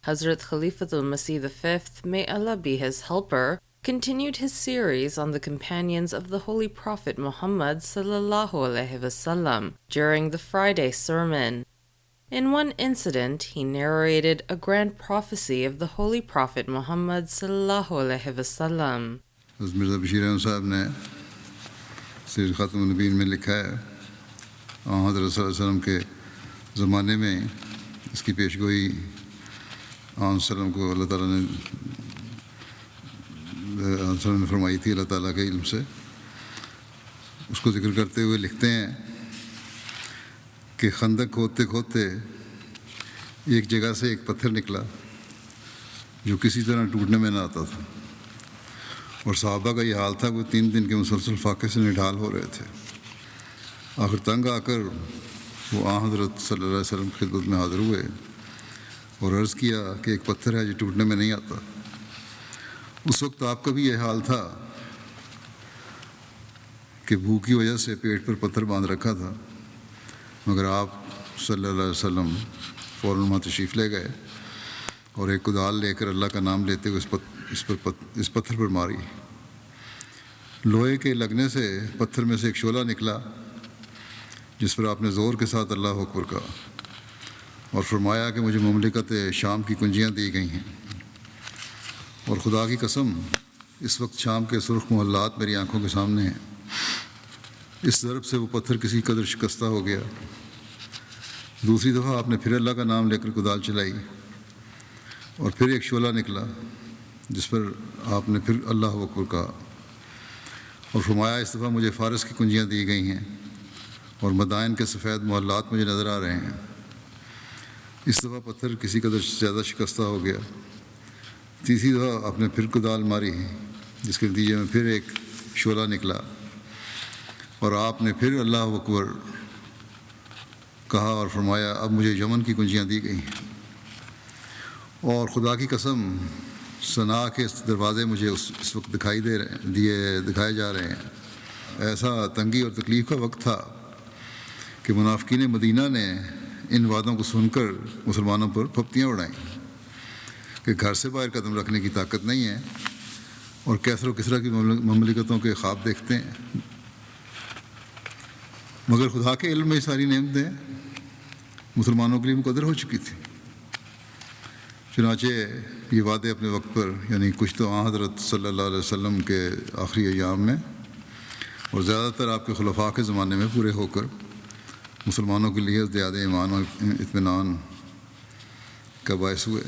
Hazrat Khalifatul Masih V, may Allah be his helper, continued his series on the companions of the Holy Prophet Muhammad sallallahu alaihi wasallam during the Friday sermon. In one incident, he narrated a grand prophecy of the Holy Prophet Muhammad sallallahu alaihi wasallam. Mirza Bashir Ahmad صاحب نے سیر خاتم النبیین میں لکھا ہے حضرت صلی اللہ علیہ وسلم کے زمانے میں اس کی پیشگوئی آن وسلم کو اللہ تعالیٰ نے فرمائی تھی اللہ تعالیٰ کے علم سے. اس کو ذکر کرتے ہوئے لکھتے ہیں کہ خندق کھودتے کھودتے ایک جگہ سے ایک پتھر نکلا جو کسی طرح ٹوٹنے میں نہ آتا تھا، اور صحابہ کا یہ حال تھا کہ 3 دن کے مسلسل فاقے سے نڈھال ہو رہے تھے. آخر تنگ آ کر وہ حضرت صلی اللہ علیہ وسلم کی خدمت میں حاضر ہوئے اور عرض کیا کہ ایک پتھر ہے جو ٹوٹنے میں نہیں آتا. اس وقت آپ کا بھی یہ حال تھا کہ بھوک کی وجہ سے پیٹ پر پتھر باندھ رکھا تھا، مگر آپ صلی اللہ علیہ وسلم فوراً وہاں تشریف لے گئے اور ایک کدال لے کر اللہ کا نام لیتے ہوئے اس پتھر پر ماری. لوہے کے لگنے سے پتھر میں سے ایک شعلہ نکلا جس پر آپ نے زور کے ساتھ اللہ اکبر کہا اور فرمایا کہ مجھے مملکت شام کی کنجیاں دی گئی ہیں، اور خدا کی قسم اس وقت شام کے سرخ محلات میری آنکھوں کے سامنے ہیں. اس ضرب سے وہ پتھر کسی قدر شکستہ ہو گیا. دوسری دفعہ آپ نے پھر اللہ کا نام لے کر کدال چلائی اور پھر ایک شعلہ نکلا جس پر آپ نے پھر اللہ اکبر کہا اور فرمایا اس دفعہ مجھے فارس کی کنجیاں دی گئی ہیں اور مدائن کے سفید محلات مجھے نظر آ رہے ہیں. اس دفعہ پتھر کسی قدر زیادہ شکستہ ہو گیا. تیسری دفعہ آپ نے پھر کدال ماری جس کے نتیجے میں پھر ایک شعلہ نکلا اور آپ نے پھر اللہ اکبر کہا اور فرمایا اب مجھے یمن کی کنجیاں دی گئی ہیں، اور خدا کی قسم ثنا کے دروازے مجھے اس وقت دکھائے جا رہے ہیں. ایسا تنگی اور تکلیف کا وقت تھا کہ منافقین مدینہ نے ان وعدوں کو سن کر مسلمانوں پر پھپتیاں اڑائیں کہ گھر سے باہر قدم رکھنے کی طاقت نہیں ہے اور کیسر و کسرا کی مملکتوں کے خواب دیکھتے ہیں. مگر خدا کے علم میں یہ ساری نعمتیں مسلمانوں کے لیے مقدر ہو چکی تھی. چنانچہ یہ وعدے اپنے وقت پر، یعنی کچھ تو حضرت صلی اللہ علیہ وسلم کے آخری ایام میں اور زیادہ تر آپ کے خلفاء کے زمانے میں پورے ہو کر مسلمانوں کے لیے زیادہ ایمان اور اطمینان کا باعث ہوئے.